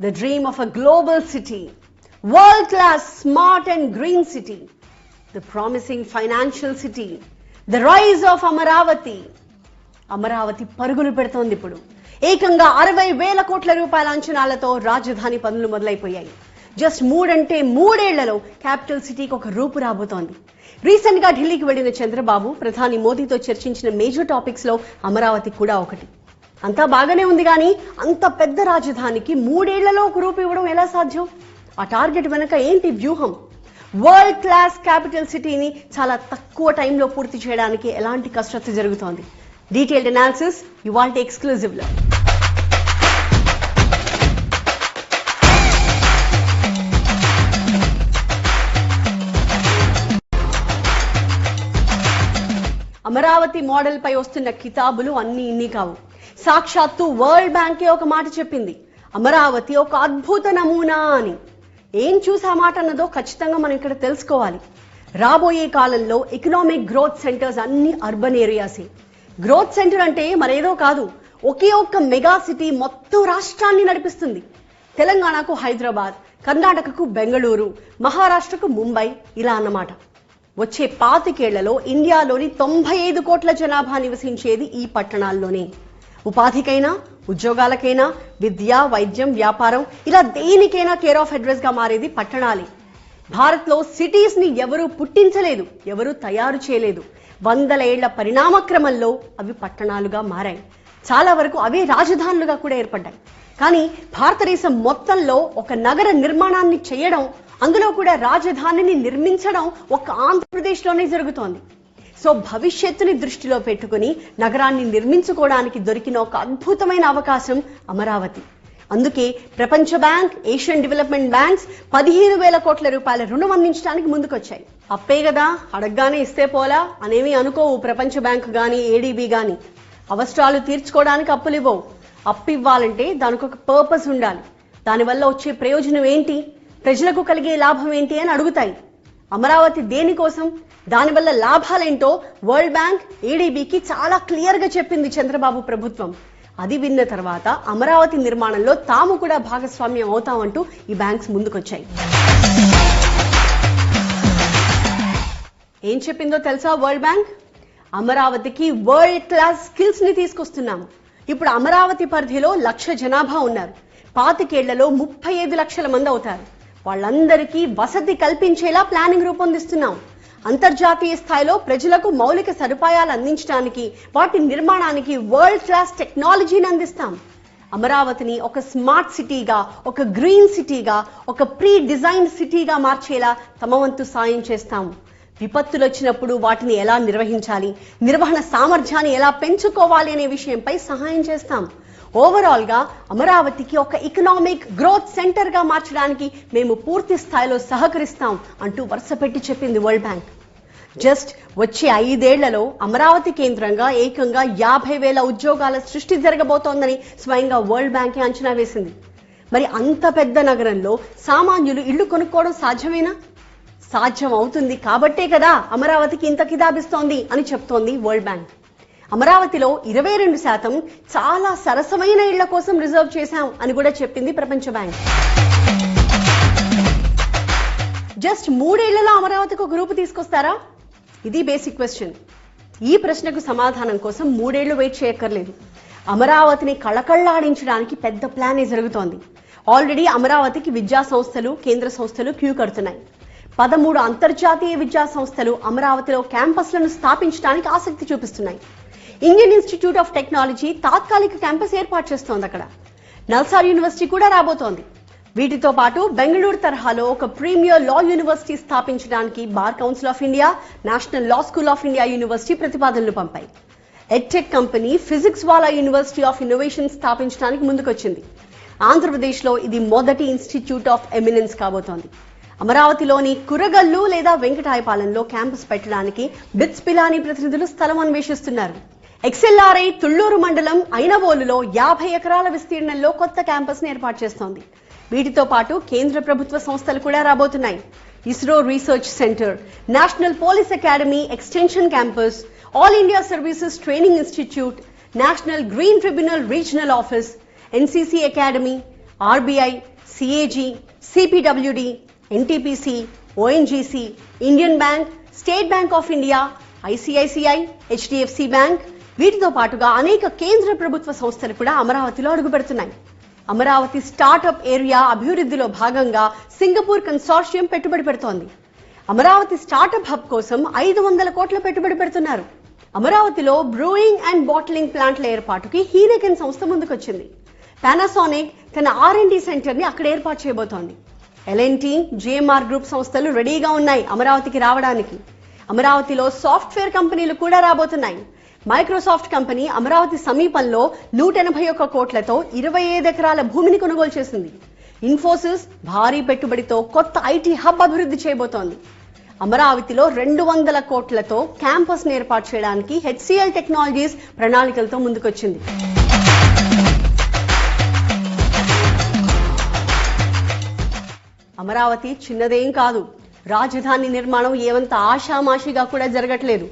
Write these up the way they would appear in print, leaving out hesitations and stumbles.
the dream of a global city, world-class, smart and green city, the promising financial city, the rise of Amaravati. Amaravati పరుగులు పెడుతోంది. ఇప్పుడు ఏకంగా 60,000 కోట్ల రూపాయల అంచనాలతో రాజధాని పనులు మొదలైపోయాయి. జస్ట్ మూడేళ్లలో క్యాపిటల్ సిటీకి ఒక రూపు రాబోతోంది. రీసెంట్ గా ఢిల్లీకి వెళ్లిన చంద్రబాబు ప్రధాని మోదీతో చర్చించిన మేజర్ టాపిక్స్ లో అమరావతి కూడా ఒకటి. అంతా బాగానే ఉంది కానీ అంత పెద్ద రాజధానికి 3 ఏళ్లలో ఒక రూపు ఇవ్వడం ఎలా సాధ్యం? ఆ టార్గెట్ వెనక ఏంటి వ్యూహం? వరల్డ్ క్లాస్ క్యాపిటల్ సిటీని చాలా తక్కువ టైంలో పూర్తి చేయడానికి ఎలాంటి కసరత్తు జరుగుతోంది? డీటెయిల్డ్ అనాలిసిస్ ఇవాల్టి ఎక్స్క్లూజివ్ లో. అమరావతి మోడల్ పై వస్తున్న కితాబులు అన్ని ఇన్ని కావు. సాక్షాత్తు వరల్డ్ బ్యాంకే ఒక మాట చెప్పింది, అమరావతి ఒక అద్భుత నమూనా అని. ఏం చూసి ఆ మాట అన్నదో ఖచ్చితంగా మనం ఇక్కడ తెలుసుకోవాలి. రాబోయే కాలంలో ఎకనామిక్ గ్రోత్ సెంటర్స్ అన్ని అర్బన్ ఏరియాసే. గ్రోత్ సెంటర్ అంటే మరేదో కాదు, ఒకే ఒక్క మెగా సిటీ మొత్తం రాష్ట్రాన్ని నడిపిస్తుంది. తెలంగాణకు హైదరాబాద్, కర్ణాటకకు బెంగళూరు, మహారాష్ట్రకు ముంబై, ఇలా అన్నమాట. వచ్చే 25 ఏళ్లలో ఇండియాలోని 95 కోట్ల జనాభా నివసించేది ఈ పట్టణాల్లోనే. ఉపాధికైనా, ఉద్యోగాలకైనా, విద్య, వైద్యం, వ్యాపారం, ఇలా దేనికైనా కేర్ ఆఫ్ అడ్రస్ గా మారేది పట్టణాలే. భారత్ లో సిటీస్ ని ఎవరూ పుట్టించలేదు, ఎవరూ తయారు చేయలేదు. 100 ఏళ్ల పరిణామ క్రమంలో అవి పట్టణాలుగా మారాయి. చాలా వరకు అవే రాజధానులుగా కూడా ఏర్పడ్డాయి. కానీ భారతదేశం మొత్తంలో ఒక నగర నిర్మాణాన్ని చేయడం, అందులో కూడా రాజధానిని నిర్మించడం ఒక ఆంధ్రప్రదేశ్లోనే జరుగుతోంది. సో భవిష్యత్తుని దృష్టిలో పెట్టుకుని నగరాన్ని నిర్మించుకోవడానికి దొరికిన ఒక అద్భుతమైన అవకాశం అమరావతి. అందుకే ప్రపంచ బ్యాంక్, ఏషియన్ డెవలప్మెంట్ బ్యాంక్స్ 15,000 కోట్ల రూపాయల రుణం అందించడానికి ముందుకొచ్చాయి. అప్పే కదా, అడగగానే ఇస్తే పోలా అనేవి అనుకోవు ప్రపంచ బ్యాంక్ గాని, ఏడీబీ గాని. అవసరాలు తీర్చుకోవడానికి అప్పులు ఇవ్వవు. అప్పు ఇవ్వాలంటే దానికి ఒక పర్పస్ ఉండాలి. దానివల్ల వచ్చే ప్రయోజనం ఏంటి, ప్రజలకు కలిగే లాభం ఏంటి అని అడుగుతాయి. అమరావతి దేనికోసం, దానివల్ల లాభాలేంటో వరల్డ్ బ్యాంక్, ఏడీబీకి చాలా క్లియర్ గా చెప్పింది చంద్రబాబు ప్రభుత్వం. అది విన్న తర్వాత అమరావతి నిర్మాణంలో తాము కూడా భాగస్వామ్యం అవుతామంటూ ఈ బ్యాంక్స్ ముందుకొచ్చాయి. ఏం చెప్పిందో తెలుసా వరల్డ్ బ్యాంక్? అమరావతికి వరల్డ్ క్లాస్ స్కిల్స్ ని తీసుకొస్తున్నాము. ఇప్పుడు అమరావతి పరిధిలో 1,00,000 జనాభా ఉన్నారు. 25 ఏళ్లలో 35 లక్షల మంది అవుతారు. వాళ్ళందరికీ వసతి కల్పించేలా ప్లానింగ్ రూపొందిస్తున్నాం. అంతర్జాతీయ స్థాయిలో ప్రజలకు మౌలిక సదుపాయాలు అందించడానికి, వాటి నిర్మాణానికి వరల్డ్ క్లాస్ టెక్నాలజీని అందిస్తాం. అమరావతిని ఒక స్మార్ట్ సిటీగా, ఒక గ్రీన్ సిటీగా, ఒక ప్రీ డిజైన్ సిటీగా మార్చేలా తమ వంతు సాయం చేస్తాము. విపత్తులు వచ్చినప్పుడు వాటిని ఎలా నిర్వహించాలి, నిర్వహణ సామర్థ్యాన్ని ఎలా పెంచుకోవాలి అనే విషయంపై సహాయం చేస్తాం. ఓవరాల్ గా అమరావతికి ఒక ఎకనామిక్ గ్రోత్ సెంటర్ గా మార్చడానికి మేము పూర్తి స్థాయిలో సహకరిస్తాం అంటూ వరుసపెట్టి చెప్పింది వరల్డ్ బ్యాంక్. జస్ట్ వచ్చే 5 ఏళ్లలో అమరావతి కేంద్రంగా ఏకంగా 50,000 ఉద్యోగాల సృష్టి జరగబోతోందని స్వయంగా వరల్డ్ బ్యాంకే అంచనా వేసింది. మరి అంత పెద్ద నగరంలో సామాన్యులు ఇళ్లు కొనుక్కోవడం సాధ్యమేనా? సాధ్యం అవుతుంది కాబట్టే కదా అమరావతికి ఇంత కితాబిస్తోంది అని చెప్తోంది వరల్డ్ బ్యాంక్. అమరావతిలో 22% చాలా సరసమైన ఇళ్ల కోసం రిజర్వ్ చేశాం అని కూడా చెప్పింది ప్రపంచ బ్యాంక్. జస్ట్ 3 ఏళ్లలో అమరావతికి ఒక రూపు తీసుకొస్తారా? ఇది బేసిక్ క్వశ్చన్. ఈ ప్రశ్నకు సమాధానం కోసం 3 ఏళ్లు వెయిట్ చేయక్కర్లేదు. అమరావతిని కళకళ్లాడించడానికి పెద్ద ప్లానే జరుగుతోంది. ఆల్రెడీ అమరావతికి విద్యా సంస్థలు, కేంద్ర సంస్థలు క్యూ కడుతున్నాయి. 13 అంతర్జాతీయ విద్యా సంస్థలు అమరావతిలో క్యాంపస్లను స్థాపించడానికి ఆసక్తి చూపిస్తున్నాయి. ఇండియన్ ఇన్స్టిట్యూట్ ఆఫ్ టెక్నాలజీ తాత్కాలిక క్యాంపస్ ఏర్పాటు చేస్తోంది అక్కడ. నల్సార్ యూనివర్సిటీ కూడా రాబోతోంది. వీటితో పాటు బెంగళూరు తరహాలో ఒక ప్రీమియర్ లా యూనివర్సిటీ స్థాపించడానికి bar council of India, national law school of India university ప్రతిపాదనలు పంపాయి. Edtech company Physics Wallah university of innovation స్థాపించడానికి ముందుకొచ్చింది. ఆంధ్రప్రదేశ్లో ఇది మొదటి ఇన్స్టిట్యూట్ ఆఫ్ ఎమినెన్స్ కాబోతోంది. అమరావతిలోని కురగల్లు లేదా వెంకటాయపాలెంలో క్యాంపస్ పెట్టడానికి బిట్స్ పిలాని ప్రతినిధులు స్థలం అన్వేషిస్తున్నారు. ఎక్స్ఎల్ఆర్ఐ తుళ్లూరు మండలం ఐనవోలులో 50 ఎకరాల విస్తీర్ణంలో కొత్త క్యాంపస్ ని ఏర్పాటు చేస్తోంది. వీటితో పాటు కేంద్ర ప్రభుత్వ సంస్థలు కూడా రాబోతున్నాయి. ISRO research centre, national police academy extension campus, all India services training institute, national green tribunal regional office, NCC academy, RBI, CAG, CPWD, NTPC, ONGC, Indian bank, state bank of India, ICICI, HDFC bank వీటితో పాటుగా అనేక కేంద్ర ప్రభుత్వ సంస్థలు కూడా అమరావతిలో అడుగుపెడుతున్నాయి. Amaravati startup area అభివృద్ధిలో భాగంగా సింగపూర్ కన్సార్షియం పెట్టుబడి పెడుతోంది. అమరావతి స్టార్టప్ హబ్ కోసం 500 కోట్ల పెట్టుబడి పెడుతున్నారు. అమరావతిలో బ్రూయింగ్ అండ్ బాటిలింగ్ ప్లాంట్ల ఏర్పాటుకి హీనెకెన్ సంస్థ ముందుకొచ్చింది. పానాసోనిక్ తన R&D సెంటర్ ని అక్కడ ఏర్పాటు చేయబోతోంది. L&T, GMR గ్రూప్ సంస్థలు రెడీగా ఉన్నాయి అమరావతికి రావడానికి. అమరావతిలో సాఫ్ట్వేర్ కంపెనీలు కూడా రాబోతున్నాయి. మైక్రోసాఫ్ట్ కంపెనీ అమరావతి సమీపంలో 181 కోట్లతో 25 ఎకరాల భూమిని కొనుగోలు చేసింది. ఇన్ఫోసిస్ భారీ పెట్టుబడితో కొత్త ఐటీ హబ్ అభివృద్ధి చేయబోతోంది. అమరావతిలో 200 కోట్లతో క్యాంపస్ ని ఏర్పాటు చేయడానికి HCL టెక్నాలజీస్ ప్రణాళికలతో ముందుకొచ్చింది. అమరావతి చిన్నదేం కాదు. రాజధాని నిర్మాణం ఏమంత ఆషామాషిగా కూడా జరగట్లేదు.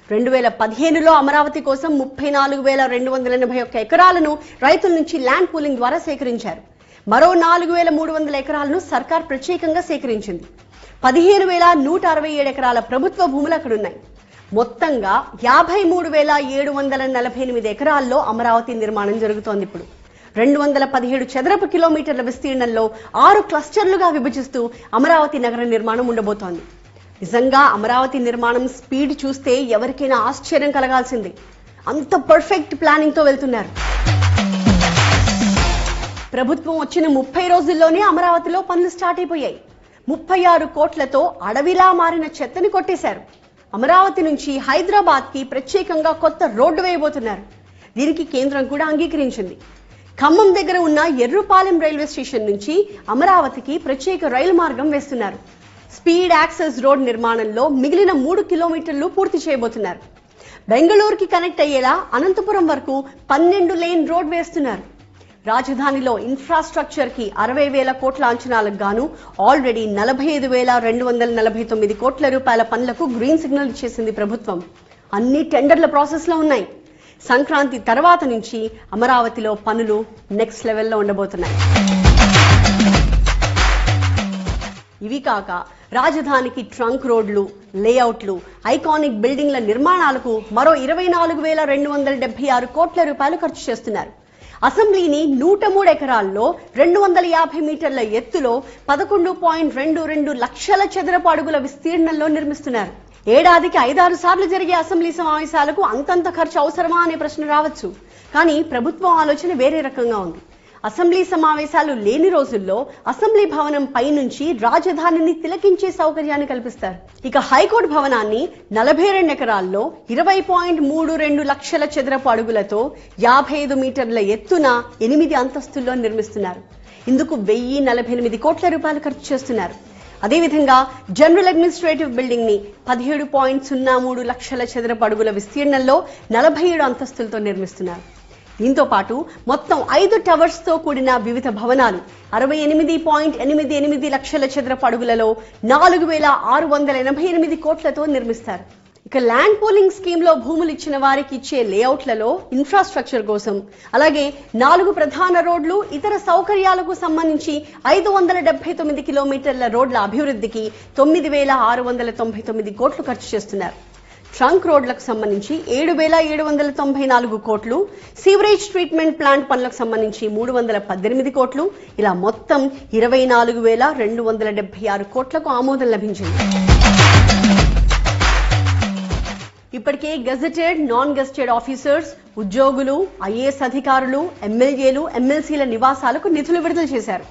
2015లో అమరావతి కోసం 34,281 ఎకరాలను రైతుల నుంచి ల్యాండ్ పూలింగ్ ద్వారా సేకరించారు. మరో 4,300 ఎకరాలను సర్కార్ ప్రత్యేకంగా సేకరించింది. 15,167 ఎకరాల ప్రభుత్వ భూములు అక్కడున్నాయి. మొత్తంగా 53,748 ఎకరాల్లో అమరావతి నిర్మాణం జరుగుతోంది. ఇప్పుడు 217 చదరపు కిలోమీటర్ల విస్తీర్ణంలో 6 క్లస్టర్లుగా విభజిస్తూ అమరావతి నగర నిర్మాణం ఉండబోతోంది. నిజంగా అమరావతి నిర్మాణం స్పీడ్ చూస్తే ఎవరికైనా ఆశ్చర్యం కలగాల్సిందే. అంత పర్ఫెక్ట్ ప్లానింగ్ తో వెళ్తున్నారు. ప్రభుత్వం వచ్చిన 30 రోజుల్లోనే అమరావతిలో పనులు స్టార్ట్ అయిపోయాయి. 36 కోట్లతో అడవిలా మారిన చెత్తని కొట్టేశారు. అమరావతి నుంచి హైదరాబాద్ కి ప్రత్యేకంగా కొత్త రోడ్డు వేయబోతున్నారు. దీనికి కేంద్రం కూడా అంగీకరించింది. ఖమ్మం దగ్గర ఉన్న ఎర్రుపాలెం రైల్వే స్టేషన్ నుంచి అమరావతికి ప్రత్యేక రైలు మార్గం వేస్తున్నారు. స్పీడ్ యాక్సెస్ రోడ్ నిర్మాణంలో మిగిలిన 3 కిలోమీటర్లు పూర్తి చేయబోతున్నారు. బెంగళూరుకి కనెక్ట్ అయ్యేలా అనంతపురం వరకు 12 లేన్ రోడ్ వేస్తున్నారు. రాజధానిలో ఇన్ఫ్రాస్ట్రక్చర్ కి 60,000 కోట్ల అంచనాలకు గాను ఆల్రెడీ 45,249 కోట్ల రూపాయల పనులకు గ్రీన్ సిగ్నల్ ఇచ్చేసింది ప్రభుత్వం. అన్ని టెండర్ల ప్రాసెస్ లో ఉన్నాయి. సంక్రాంతి తర్వాత నుంచి అమరావతిలో పనులు నెక్స్ట్ లెవెల్లో ఉండబోతున్నాయి. ఇవి కాక రాజధానికి ట్రంక్ రోడ్లు, లేఅవుట్లు, ఐకానిక్ బిల్డింగ్ల నిర్మాణాలకు మరో 24,276 కోట్ల రూపాయలు ఖర్చు చేస్తున్నారు. అసెంబ్లీని 103 ఎకరాల్లో 250 మీటర్ల ఎత్తులో 11.22 లక్షల చదరపు అడుగుల విస్తీర్ణంలో నిర్మిస్తున్నారు. ఏడాదికి 5-6 సార్లు జరిగే అసెంబ్లీ సమావేశాలకు అంతంత ఖర్చు అవసరమా అనే ప్రశ్న రావచ్చు. కానీ ప్రభుత్వం ఆలోచన వేరే రకంగా ఉంది. అసెంబ్లీ సమావేశాలు లేని రోజుల్లో అసెంబ్లీ భవనం పై నుంచి రాజధానిని తిలకించే సౌకర్యాన్ని కల్పిస్తారు. ఇక హైకోర్టు భవనాన్ని 42 ఎకరాల్లో 20.32 లక్షల చదరపు అడుగులతో 55 మీటర్ల ఎత్తున 8 అంతస్తుల్లో నిర్మిస్తున్నారు. ఇందుకు 1,048 కోట్ల రూపాయలు ఖర్చు చేస్తున్నారు. అదేవిధంగా జనరల్ అడ్మినిస్ట్రేటివ్ బిల్డింగ్ ని 17.03 లక్షల చదరపు అడుగుల విస్తీర్ణంలో 47 అంతస్తులతో నిర్మిస్తున్నారు. దీంతో పాటు మొత్తం 5 టవర్స్ తో కూడిన వివిధ భవనాలు 68.88 లక్షల చదరపు అడుగులలో 4,688 కోట్లతో నిర్మిస్తారు. ఇక ల్యాండ్ పూలింగ్ స్కీమ్ లో భూములు ఇచ్చిన వారికి ఇచ్చే లేఅవుట్లలో ఇన్ఫ్రాస్ట్రక్చర్ కోసం, అలాగే 4 ప్రధాన రోడ్లు, ఇతర సౌకర్యాలకు సంబంధించి 579 కిలోమీటర్ల రోడ్ల అభివృద్ధికి 9,699 కోట్లు ఖర్చు చేస్తున్నారు. ట్రంక్ రోడ్లకు సంబంధించి 7,794 కోట్లు, సీవరేజ్ ట్రీట్మెంట్ ప్లాంట్ పనులకు సంబంధించి 318 కోట్లు, ఇలా మొత్తం 24,276 కోట్లకు ఆమోదం లభించింది. ఇప్పటికే గెజెటెడ్, నాన్ గెజెటెడ్ ఆఫీసర్స్, ఉద్యోగులు, ఐఏఎస్ అధికారులు, ఎమ్మెల్యేలు, ఎమ్మెల్సీల నివాసాలకు నిధులు విడుదల చేశారు.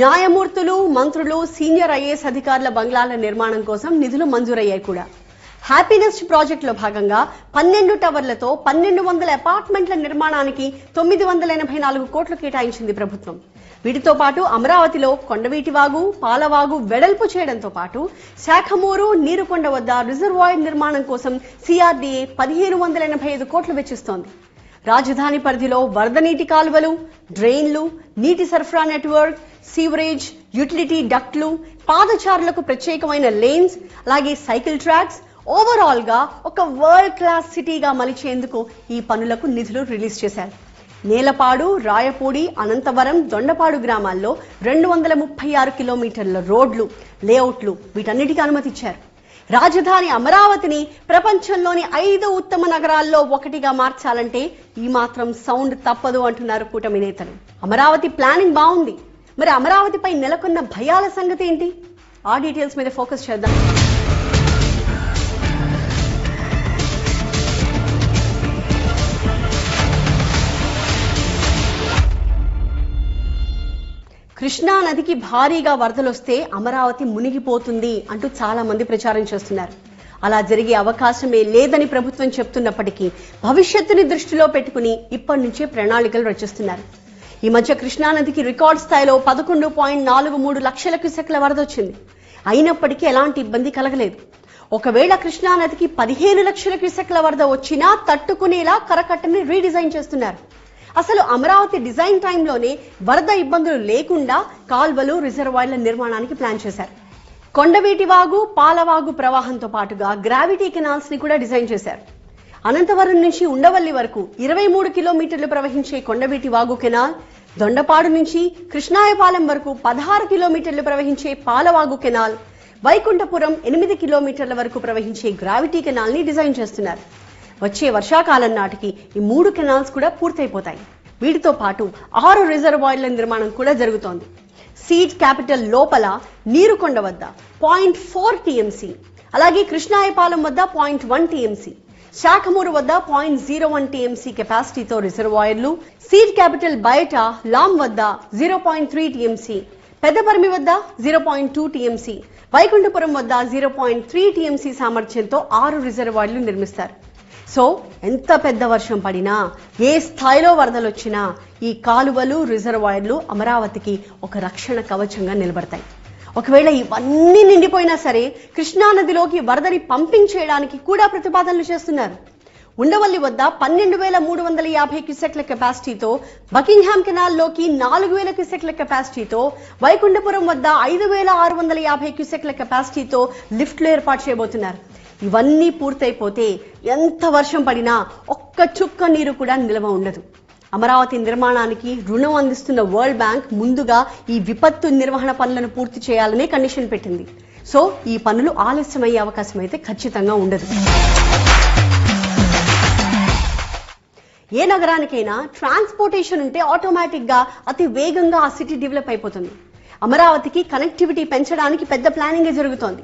న్యాయమూర్తులు, మంత్రులు, సీనియర్ ఐఏఎస్ అధికారుల బంగ్లాల నిర్మాణం కోసం నిధులు మంజూరయ్యాయి కూడా. హ్యాపీనెస్ట్ ప్రాజెక్టులో భాగంగా 12 టవర్లతో 1,200 అపార్ట్మెంట్ల నిర్మాణానికి 984 కోట్లు కేటాయించింది ప్రభుత్వం. వీటితో పాటు అమరావతిలో కొండవీటివాగు, పాలవాగు వెడల్పు చేయడంతో పాటు శాఖమూరు, నీరుకొండ వద్ద రిజర్వాయర్ నిర్మాణం కోసం CRDA 1,585 కోట్లు వెచ్చిస్తోంది. రాజధాని పరిధిలో వరద నీటి కాలువలు, డ్రైన్లు, నీటి సరఫరా నెట్వర్క్, సీవరేజ్, యూటిలిటీ డక్ట్లు, పాదచారులకు ప్రత్యేకమైన లేన్స్, అలాగే సైకిల్ ట్రాక్స్, ఓవరాల్ గా ఒక వరల్డ్ క్లాస్ సిటీగా మలిచేందుకు ఈ పనులకు నిధులు రిలీజ్ చేశారు. నేలపాడు, రాయపూడి, అనంతవరం, దొండపాడు గ్రామాల్లో 236 కిలోమీటర్ల రోడ్లు, లేఅవుట్లు వీటన్నిటికీ అనుమతి ఇచ్చారు. రాజధాని అమరావతిని ప్రపంచంలోని 5 ఉత్తమ నగరాల్లో ఒకటిగా మార్చాలంటే ఈ మాత్రం సౌండ్ తప్పదు అంటున్నారు కూటమి నేతలు. అమరావతి ప్లానింగ్ బాగుంది, మరి అమరావతిపై నెలకొన్న భయాల సంగతి ఏంటి? ఆ డీటెయిల్స్ మీద ఫోకస్ చేద్దాం. కృష్ణా నదికి భారీగా వరదలొస్తే అమరావతి మునిగిపోతుంది అంటూ చాలా మంది ప్రచారం చేస్తున్నారు. అలా జరిగే అవకాశమే లేదని ప్రభుత్వం చెప్తున్నప్పటికీ భవిష్యత్తుని దృష్టిలో పెట్టుకుని ఇప్పటి నుంచే ప్రణాళికలు రచిస్తున్నారు. ఈ మధ్య కృష్ణా నదికి రికార్డ్ స్థాయిలో 11.43 లక్షల క్యూసెక్ల వరద వచ్చింది. అయినప్పటికీ ఎలాంటి ఇబ్బంది కలగలేదు. ఒకవేళ కృష్ణా నదికి 15 లక్షల క్యూసెక్ల వరద వచ్చినా తట్టుకునేలా కరకట్టని రీడిజైన్ చేస్తున్నారు. అసలు అమరావతి డిజైన్ టైంలోనే వరద ఇబ్బందులు లేకుండా కాల్వలు, రిజర్వాయర్ల నిర్మాణానికి ప్లాన్ చేశారు. కొండవీటి వాగు, పాలవాగు ప్రవాహంతో పాటుగా గ్రావిటీ కెనాల్స్ ని కూడా డిజైన్ చేశారు. అనంతవరం నుంచి ఉండవల్లి వరకు 23 కిలోమీటర్లు ప్రవహించే కొండవీటి వాగు కెనాల్, దొండపాడు నుంచి కృష్ణాయపాలెం వరకు 16 కిలోమీటర్లు ప్రవహించే పాలవాగు కెనాల్, వైకుంఠపురం 8 కిలోమీటర్ల వరకు ప్రవహించే గ్రావిటీ కెనాల్ ని డిజైన్ చేస్తున్నారు. వచ్చే వర్షాకాలం నాటికి ఈ 3 కెనాల్స్ కూడా పూర్తయిపోతాయి. వీటితో పాటు 6 రిజర్వాయర్ల నిర్మాణం కూడా జరుగుతోంది. సీడ్ క్యాపిటల్ లోపల నీరుకొండ వద్ద 0.4 టీఎంసీ, అలాగే కృష్ణాయపాలెం వద్ద 0.1 టీఎంసీ, శాఖమూరు వద్ద 0.01 టీఎంసీ కెపాసిటీతో రిజర్వాయర్లు, సీడ్ క్యాపిటల్ బయట లాం వద్ద 0.3 టీఎంసీ, పెద్దపర్మి వద్ద 0.2 టీఎంసీ, వైకుంఠపురం వద్ద 0.3 టీఎంసీ సామర్థ్యంతో 6 రిజర్వాయర్లు నిర్మిస్తారు. సో ఎంత పెద్ద వర్షం పడినా, ఏ స్థాయిలో వరదలు వచ్చినా ఈ కాలువలు, రిజర్వాయర్లు అమరావతికి ఒక రక్షణ కవచంగా నిలబడతాయి. ఒకవేళ ఇవన్నీ నిండిపోయినా సరే కృష్ణా నదిలోకి వరదని పంపింగ్ చేయడానికి కూడా ప్రతిపాదనలు చేస్తున్నారు. ఉండవల్లి వద్ద 12,350 క్యూసెక్ల కెపాసిటీతో, బకింగ్హామ్ కెనాల్లోకి 4,000 క్యూసెక్ల కెపాసిటీతో, వైకుంఠపురం వద్ద 5,650 క్యూసెక్ల కెపాసిటీతో లిఫ్ట్లు ఏర్పాటు చేయబోతున్నారు. ఇవన్నీ పూర్తయిపోతే ఎంత వర్షం పడినా ఒక్క చుక్క నీరు కూడా నిల్వ ఉండదు. అమరావతి నిర్మాణానికి రుణం అందిస్తున్న వరల్డ్ బ్యాంక్ ముందుగా ఈ విపత్తు నిర్వహణ పనులను పూర్తి చేయాలనే కండిషన్ పెట్టింది. సో ఈ పనులు ఆలస్యమయ్యే అవకాశం అయితే ఖచ్చితంగా ఉండదు. ఏ నగరానికైనా ట్రాన్స్పోర్టేషన్ ఉంటే ఆటోమేటిక్ గా అతి వేగంగా ఆ సిటీ డెవలప్ అయిపోతుంది. అమరావతికి కనెక్టివిటీ పెంచడానికి పెద్ద ప్లానింగే జరుగుతోంది.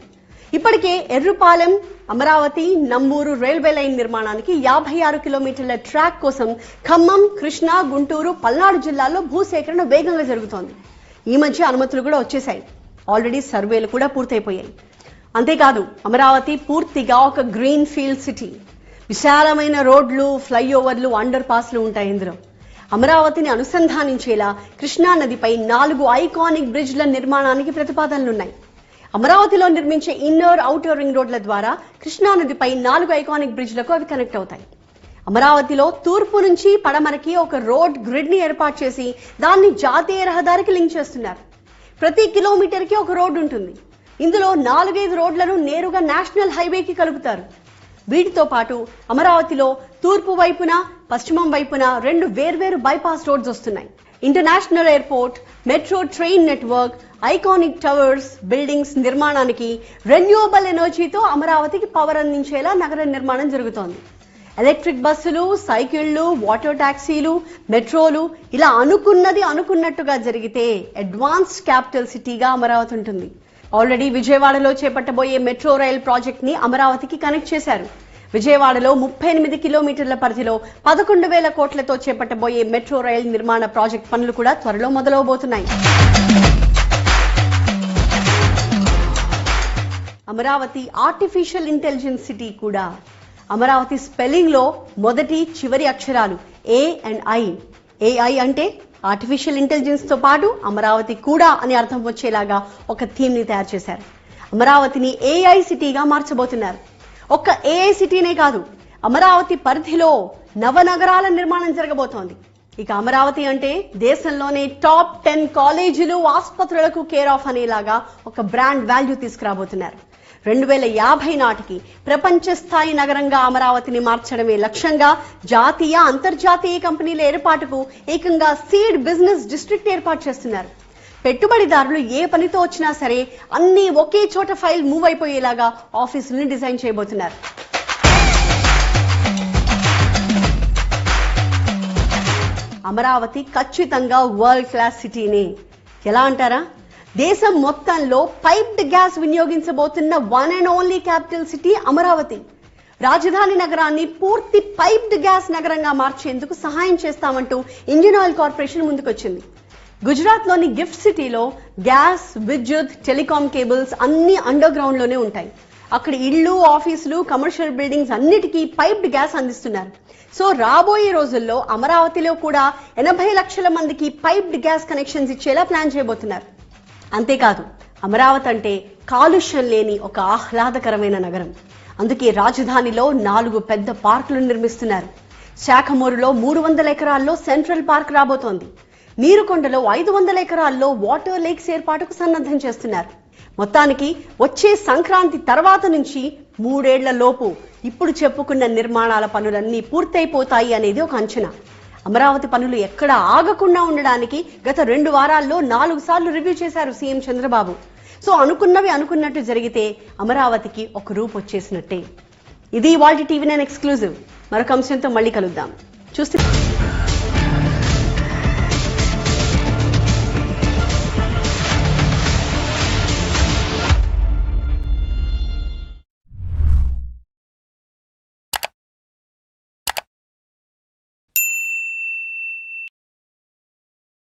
ఇప్పటికే ఎర్రుపాలెం, అమరావతి, నంబూరు రైల్వే లైన్ నిర్మాణానికి 56 కిలోమీటర్ల ట్రాక్ కోసం ఖమ్మం, కృష్ణా, గుంటూరు, పల్నాడు జిల్లాల్లో భూసేకరణ వేగంగా జరుగుతోంది. ఈ మధ్య అనుమతులు కూడా వచ్చేశాయి. ఆల్రెడీ సర్వేలు కూడా పూర్తయిపోయాయి. అంతేకాదు అమరావతి పూర్తిగా ఒక గ్రీన్ ఫీల్డ్ సిటీ. విశాలమైన రోడ్లు, ఫ్లైఓవర్లు, అండర్ పాస్లు ఉంటాయి ఇందులో. అమరావతిని అనుసంధానించేలా కృష్ణా నదిపై 4 ఐకానిక్ బ్రిడ్జ్ల నిర్మాణానికి ప్రతిపాదనలున్నాయి. అమరావతిలో నిర్మించే ఇన్నర్, ఔటర్ రింగ్ రోడ్ల ద్వారా కృష్ణా నదిపై 4 ఐకానిక్ బ్రిడ్జ్లకు అవి కనెక్ట్ అవుతాయి. అమరావతిలో తూర్పు నుంచి పడమరకి ఒక రోడ్ గ్రిడ్ ని ఏర్పాటు చేసి దాన్ని జాతీయ రహదారికి లింక్ చేస్తున్నారు. ప్రతి కిలోమీటర్కి ఒక రోడ్డు ఉంటుంది. ఇందులో 4-5 రోడ్లను నేరుగా నేషనల్ హైవేకి కలుపుతారు. వీటితో పాటు అమరావతిలో తూర్పు వైపున, పశ్చిమం వైపున 2 వేర్వేరు బైపాస్ రోడ్స్ వస్తున్నాయి. International airport, metro train network, iconic towers, buildings నిర్మాణానికి రెన్యూవబుల్ ఎనర్జీతో అమరావతికి పవర్ అందించేలా నగర నిర్మాణం జరుగుతోంది. ఎలక్ట్రిక్ బస్సులు, సైకిళ్లు, వాటర్ టాక్సీలు, మెట్రోలు ఇలా అనుకున్నది అనుకున్నట్టుగా జరిగితే అడ్వాన్స్డ్ క్యాపిటల్ సిటీగా అమరావతి ఉంటుంది. ఆల్రెడీ విజయవాడలో చేపట్టబోయే మెట్రో రైల్ ప్రాజెక్ట్ ని అమరావతికి కనెక్ట్ చేశారు. విజయవాడలో 38 కిలోమీటర్ల పరిధిలో 11,000 కోట్లతో చేపట్టబోయే మెట్రో రైల్ నిర్మాణ ప్రాజెక్ట్ పనులు కూడా త్వరలో మొదలవబోతున్నాయి. అమరావతి ఆర్టిఫిషియల్ ఇంటెలిజెన్స్ సిటీ కూడా. అమరావతి స్పెల్లింగ్ లో మొదటి, చివరి అక్షరాలు ఏ అండ్ ఐ. ఏఐ అంటే ఆర్టిఫిషియల్ ఇంటెలిజెన్స్ తో పాటు అమరావతి కూడా అని అర్థం వచ్చేలాగా ఒక థీమ్ ని తయారు చేశారు. అమరావతిని ఏఐ సిటీగా మార్చబోతున్నారు. ఒక్క ఏఐ సిటీనే కాదు, అమరావతి పరిధిలో నవనగరాల నిర్మాణం జరగబోతోంది. ఇక అమరావతి అంటే దేశంలోనే టాప్ 10 కాలేజీలు, ఆసుపత్రులకు కేర్ ఆఫ్ అనేలాగా ఒక బ్రాండ్ వాల్యూ తీసుకురాబోతున్నారు. 2050 నాటికి ప్రపంచ స్థాయి నగరంగా అమరావతిని మార్చడమే లక్ష్యంగా జాతీయ అంతర్జాతీయ కంపెనీల ఏర్పాటుకు ఏకంగా సీడ్ బిజినెస్ డిస్ట్రిక్ట్ ఏర్పాటు చేస్తున్నారు. పెట్టుబడిదారులు ఏ పనితో వచ్చినా సరే అన్ని ఒకే చోట ఫైల్ మూవ్ అయిపోయేలాగా ఆఫీసుల్ని డిజైన్ చేయబోతున్నారు. అమరావతి ఖచ్చితంగా వరల్డ్ క్లాస్ సిటీని. ఎలా అంటారా? దేశం మొత్తంలో పైప్డ్ గ్యాస్ వినియోగించబోతున్న one and only capital city Amaravati. రాజధాని నగరాన్ని పూర్తి పైప్డ్ గ్యాస్ నగరంగా మార్చేందుకు సహాయం చేస్తామంటూ ఇండియన్ ఆయిల్ కార్పొరేషన్ ముందుకొచ్చింది. గుజరాత్ లోని గిఫ్ట్ సిటీలో గ్యాస్, విద్యుత్, టెలికాం కేబుల్స్ అన్ని అండర్ గ్రౌండ్ లోనే ఉంటాయి. అక్కడ ఇళ్లు, ఆఫీసులు, కమర్షియల్ బిల్డింగ్స్ అన్నిటికీ పైప్డ్ గ్యాస్ అందిస్తున్నారు. సో రాబోయే రోజుల్లో అమరావతిలో కూడా 80 లక్షల మందికి పైప్డ్ గ్యాస్ కనెక్షన్స్ ఇచ్చేలా ప్లాన్ చేయబోతున్నారు. అంతేకాదు, అమరావతి అంటే కాలుష్యం లేని ఒక ఆహ్లాదకరమైన నగరం. అందుకే రాజధానిలో 4 పెద్ద పార్కులు నిర్మిస్తున్నారు. శాఖమూరులో 300 ఎకరాల్లో సెంట్రల్ పార్క్ రాబోతోంది. నీరుకొండలో 500 ఎకరాల్లో వాటర్ లేక్స్ ఏర్పాటుకు సన్నద్ధం చేస్తున్నారు. మొత్తానికి వచ్చే సంక్రాంతి తర్వాత నుంచి 3 ఏళ్ల లోపు ఇప్పుడు చెప్పుకున్న నిర్మాణాల పనులన్నీ పూర్తయిపోతాయి అనేది ఒక అంచనా. అమరావతి పనులు ఎక్కడ ఆగకుండా ఉండడానికి గత 2 వారాల్లో 4 సార్లు రివ్యూ చేశారు సీఎం చంద్రబాబు. సో అనుకున్నవి అనుకున్నట్టు జరిగితే అమరావతికి ఒక రూపు వచ్చేసినట్టే. ఇది ఇవాల్టి TV9 ఎక్స్క్లూజివ్. మరొక అంశంతో మళ్ళీ కలుద్దాం. చూస్తే